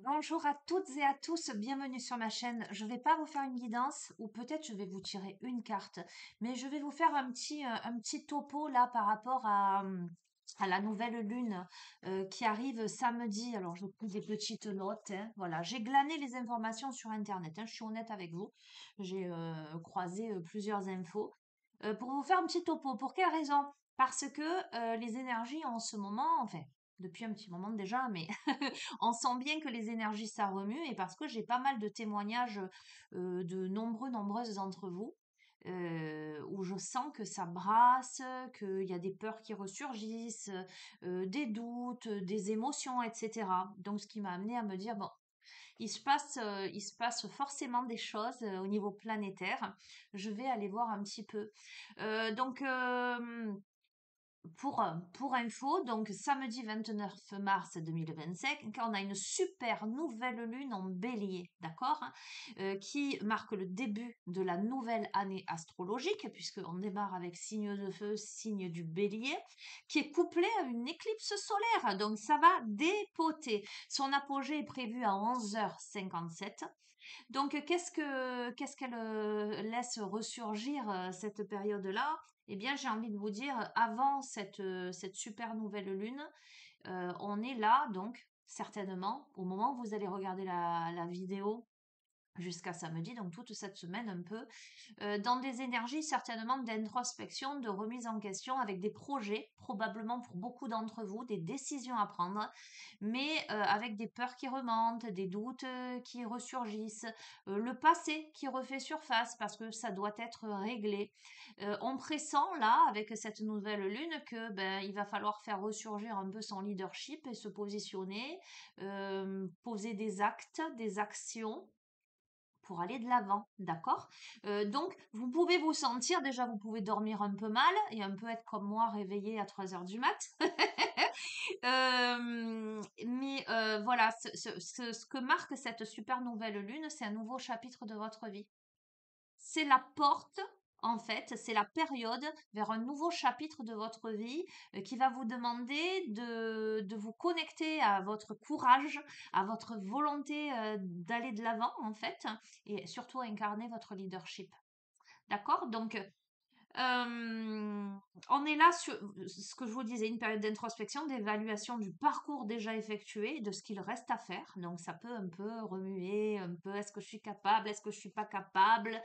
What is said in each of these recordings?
Bonjour à toutes et à tous, bienvenue sur ma chaîne. Je vais pas vous faire une guidance ou peut-être je vais vous tirer une carte, mais je vais vous faire un petit topo là par rapport à la nouvelle lune qui arrive samedi. Alors je vous pose des petites notes, hein. Voilà, j'ai glané les informations sur Internet, hein, je suis honnête avec vous. J'ai croisé plusieurs infos pour vous faire un petit topo. Pour quelle raison? Parce que les énergies en ce moment, enfin depuis un petit moment déjà, mais on sent bien que les énergies ça remue et parce que j'ai pas mal de témoignages de nombreuses d'entre vous où je sens que ça brasse, qu'il y a des peurs qui ressurgissent, des doutes, des émotions, etc. Donc ce qui m'a amené à me dire bon, il se passe forcément des choses au niveau planétaire. Je vais aller voir un petit peu. Donc pour info, donc samedi 29 mars 2025, on a une super nouvelle lune en bélier, d'accord, hein, qui marque le début de la nouvelle année astrologique, puisqu'on démarre avec signe de feu, signe du bélier, qui est couplé à une éclipse solaire. Donc ça va dépoter. Son apogée est prévu à 11h57. Donc, qu'est-ce qu'elle laisse ressurgir cette période-là? Eh bien, j'ai envie de vous dire, avant cette super nouvelle lune, on est là, donc, certainement, au moment où vous allez regarder la vidéo, jusqu'à samedi, donc toute cette semaine un peu, dans des énergies certainement d'introspection, de remise en question, avec des projets, probablement pour beaucoup d'entre vous, des décisions à prendre, mais avec des peurs qui remontent, des doutes qui ressurgissent, le passé qui refait surface parce que ça doit être réglé. On pressent là, avec cette nouvelle lune, que ben, il va falloir faire ressurgir un peu son leadership et se positionner, poser des actes, des actions pour aller de l'avant, d'accord? Donc, vous pouvez vous sentir, déjà, vous pouvez dormir un peu mal et un peu être comme moi, réveillé à 3 heures du mat. Mais voilà, ce que marque cette super nouvelle lune, c'est un nouveau chapitre de votre vie. C'est la porte, en fait, c'est la période vers un nouveau chapitre de votre vie qui va vous demander de vous connecter à votre courage, à votre volonté d'aller de l'avant, en fait, et surtout à incarner votre leadership. D'accord? Donc, on est là sur ce que je vous disais, une période d'introspection, d'évaluation du parcours déjà effectué et de ce qu'il reste à faire. Donc ça peut un peu remuer, un peu est-ce que je suis capable, est-ce que je suis pas capable.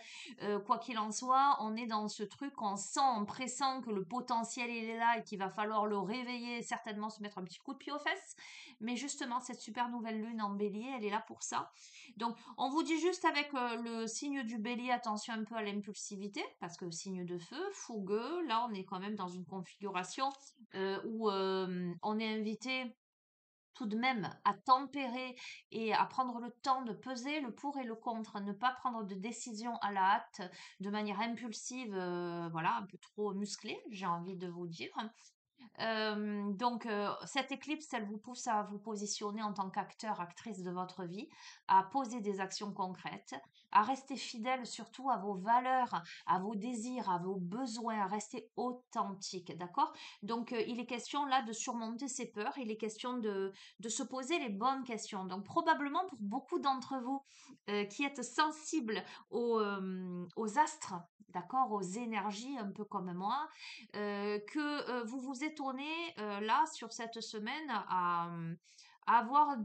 Quoi qu'il en soit, on est dans ce truc, on sent, on pressent que le potentiel il est là et qu'il va falloir le réveiller, certainement se mettre un petit coup de pied aux fesses. Mais justement, cette super nouvelle lune en bélier, elle est là pour ça. Donc, on vous dit juste avec le signe du bélier, attention un peu à l'impulsivité, parce que signe de feu, fougueux, là on est quand même dans une configuration où on est invité tout de même à tempérer et à prendre le temps de peser le pour et le contre, ne pas prendre de décision à la hâte de manière impulsive, voilà, un peu trop musclée, j'ai envie de vous dire. Donc, cette éclipse, elle vous pousse à vous positionner en tant qu'acteur, actrice de votre vie, à poser des actions concrètes, à rester fidèle surtout à vos valeurs, à vos désirs, à vos besoins, à rester authentique, d'accord? Donc, il est question là de surmonter ces peurs, il est question de se poser les bonnes questions. Donc, probablement pour beaucoup d'entre vous qui êtes sensibles aux astres, d'accord, aux énergies, un peu comme moi, que vous vous étonnez là sur cette semaine à avoir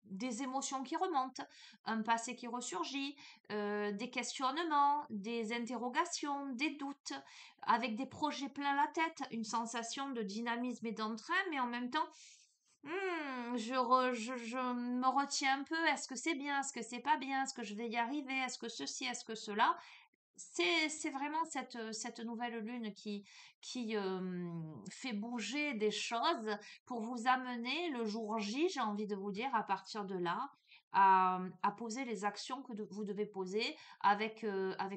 des émotions qui remontent, un passé qui ressurgit, des questionnements, des interrogations, des doutes, avec des projets plein la tête, une sensation de dynamisme et d'entrain, mais en même temps, je me retiens un peu. Est-ce que c'est bien? Est-ce que c'est pas bien? Est-ce que je vais y arriver? Est-ce que ceci? Est-ce que cela? C'est vraiment cette nouvelle lune qui fait bouger des choses pour vous amener le jour J, j'ai envie de vous dire, à partir de là, à poser les actions que vous devez poser avec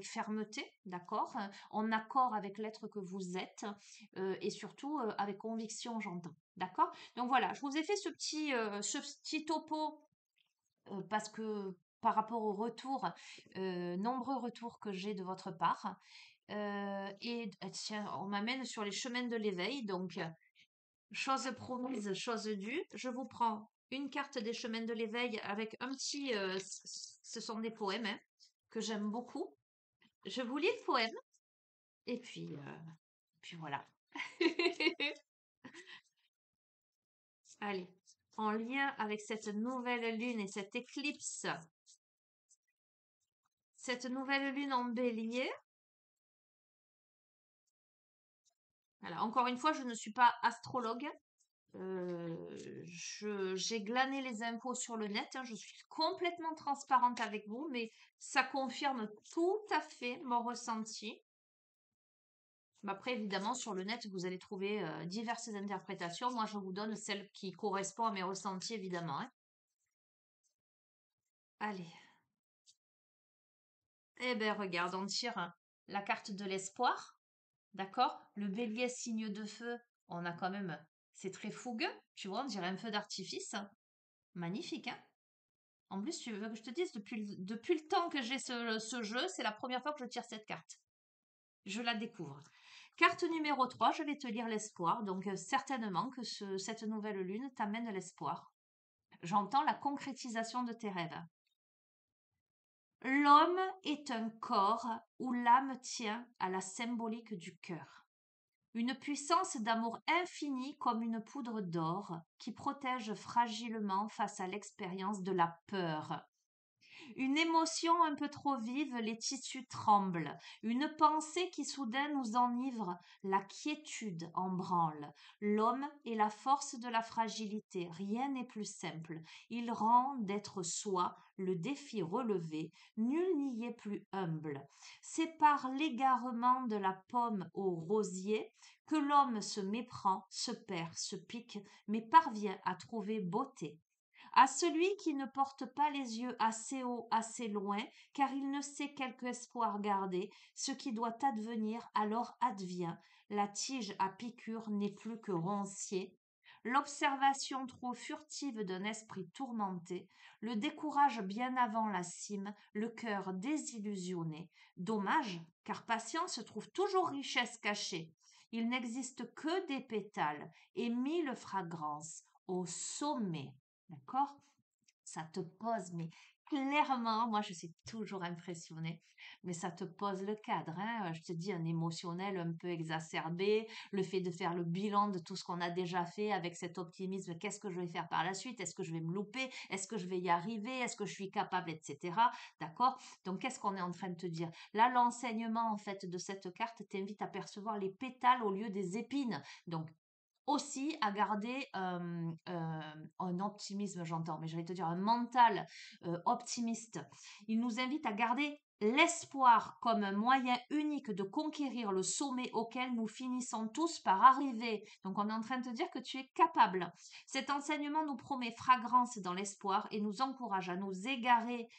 fermeté, d'accord? En accord avec l'être que vous êtes et surtout avec conviction, j'entends. D'accord? Donc voilà, je vous ai fait ce petit topo parce que par rapport aux retours, nombreux retours que j'ai de votre part. Tiens, on m'amène sur les chemins de l'éveil, donc chose promise, chose due. Je vous prends une carte des chemins de l'éveil avec un petit... ce sont des poèmes hein, que j'aime beaucoup. Je vous lis le poème et puis voilà. Allez, en lien avec cette nouvelle lune et cette éclipse, cette nouvelle lune en bélier. Alors, encore une fois, je ne suis pas astrologue. J'ai glané les infos sur le net, hein, je suis complètement transparente avec vous, mais ça confirme tout à fait mon ressenti. Mais après, évidemment, sur le net, vous allez trouver diverses interprétations. Moi, je vous donne celle qui correspond à mes ressentis, évidemment. Hein. Allez. Eh bien, regarde, on tire la carte de l'espoir. D'accord? Le bélier, signe de feu, on a quand même... C'est très fougueux, tu vois, on dirait un feu d'artifice. Magnifique, hein? En plus, tu veux que je te dise, depuis le temps que j'ai ce jeu, c'est la première fois que je tire cette carte. Je la découvre. Carte numéro 3, je vais te lire l'espoir. Donc, certainement que cette nouvelle lune t'amène l'espoir. J'entends la concrétisation de tes rêves. L'homme est un corps où l'âme tient à la symbolique du cœur. Une puissance d'amour infini comme une poudre d'or qui protège fragilement face à l'expérience de la peur. Une émotion un peu trop vive, les tissus tremblent. Une pensée qui soudain nous enivre, la quiétude en branle. L'homme est la force de la fragilité, rien n'est plus simple. Il rend d'être soi le défi relevé, nul n'y est plus humble. C'est par l'égarement de la pomme au rosier que l'homme se méprend, se perd, se pique, mais parvient à trouver beauté. À celui qui ne porte pas les yeux assez haut, assez loin, car il ne sait quelque espoir garder, ce qui doit advenir alors advient. La tige à piqûre n'est plus que roncier. L'observation trop furtive d'un esprit tourmenté le décourage bien avant la cime, le cœur désillusionné. Dommage, car patience trouve toujours richesse cachée. Il n'existe que des pétales et mille fragrances au sommet. D'accord? Ça te pose, mais clairement, moi je suis toujours impressionnée, mais ça te pose le cadre, hein. Je te dis, un émotionnel un peu exacerbé, le fait de faire le bilan de tout ce qu'on a déjà fait avec cet optimisme, qu'est-ce que je vais faire par la suite, est-ce que je vais me louper, est-ce que je vais y arriver, est-ce que je suis capable, etc. D'accord? Donc qu'est-ce qu'on est en train de te dire? Là, l'enseignement en fait de cette carte t'invite à percevoir les pétales au lieu des épines. Donc aussi à garder un optimisme, j'entends, mais j'allais te dire un mental optimiste. Il nous invite à garder l'espoir comme un moyen unique de conquérir le sommet auquel nous finissons tous par arriver. Donc on est en train de te dire que tu es capable. Cet enseignement nous promet fragrance dans l'espoir et nous encourage à nous égarer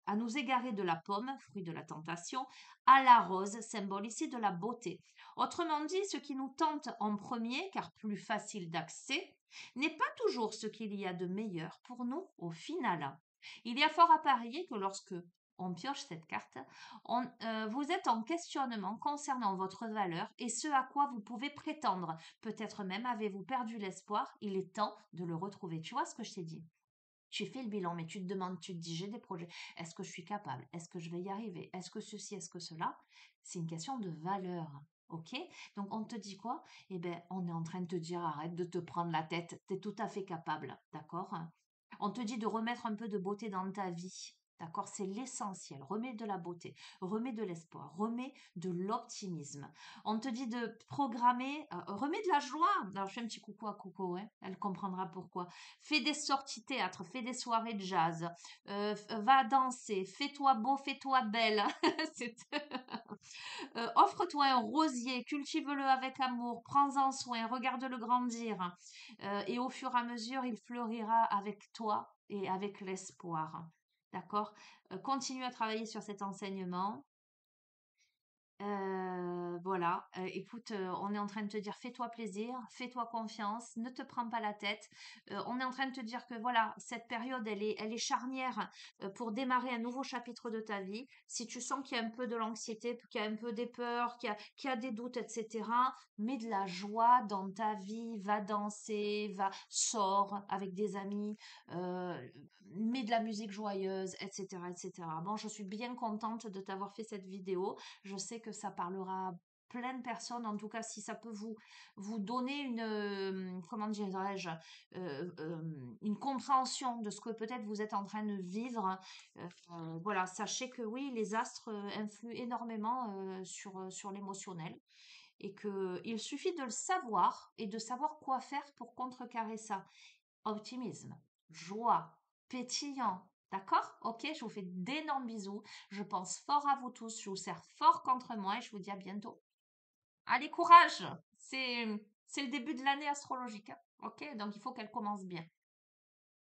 de la pomme, fruit de la tentation, à la rose, symbole ici de la beauté. Autrement dit, ce qui nous tente en premier, car plus facile d'accès, n'est pas toujours ce qu'il y a de meilleur pour nous au final. Il y a fort à parier que lorsque on pioche cette carte, vous êtes en questionnement concernant votre valeur et ce à quoi vous pouvez prétendre. Peut-être même avez-vous perdu l'espoir, il est temps de le retrouver. Tu vois ce que je t'ai dit? Tu fais le bilan, mais tu te demandes, tu te dis, j'ai des projets. Est-ce que je suis capable? Est-ce que je vais y arriver? Est-ce que ceci, est-ce que cela? C'est une question de valeur. OK? Donc, on te dit quoi? Eh bien, on est en train de te dire, arrête de te prendre la tête. Tu es tout à fait capable. D'accord? On te dit de remettre un peu de beauté dans ta vie. D'accord? C'est l'essentiel. Remets de la beauté, remets de l'espoir, remets de l'optimisme. On te dit de programmer, remets de la joie. Alors, je fais un petit coucou à Coco, hein, elle comprendra pourquoi. Fais des sorties théâtre, fais des soirées de jazz, va danser, fais-toi beau, fais-toi belle. Offre-toi un rosier, cultive-le avec amour, prends-en soin, regarde-le grandir. Et au fur et à mesure, il fleurira avec toi et avec l'espoir. D'accord? Continue à travailler sur cet enseignement. Voilà, écoute, on est en train de te dire: «Fais-toi plaisir, fais-toi confiance, ne te prends pas la tête». On est en train de te dire que voilà, cette période, elle est charnière, pour démarrer un nouveau chapitre de ta vie. Si tu sens qu'il y a un peu de l'anxiété, qu'il y a un peu des peurs, qu'il y a des doutes et cetera, mets de la joie dans ta vie, va danser, sors avec des amis, mets de la musique joyeuse et cetera et cetera. Bon, je suis bien contente de t'avoir fait cette vidéo. Je sais que ça parlera à plein de personnes. En tout cas, si ça peut vous donner une, comment dirais-je, une compréhension de ce que peut-être vous êtes en train de vivre. Voilà, sachez que oui, les astres influent énormément sur l'émotionnel et que il suffit de le savoir et de savoir quoi faire pour contrecarrer ça. Optimisme, joie, pétillant. D'accord? Ok, je vous fais d'énormes bisous. Je pense fort à vous tous. Je vous serre fort contre moi et je vous dis à bientôt. Allez, courage! C'est le début de l'année astrologique, hein. Ok, donc il faut qu'elle commence bien.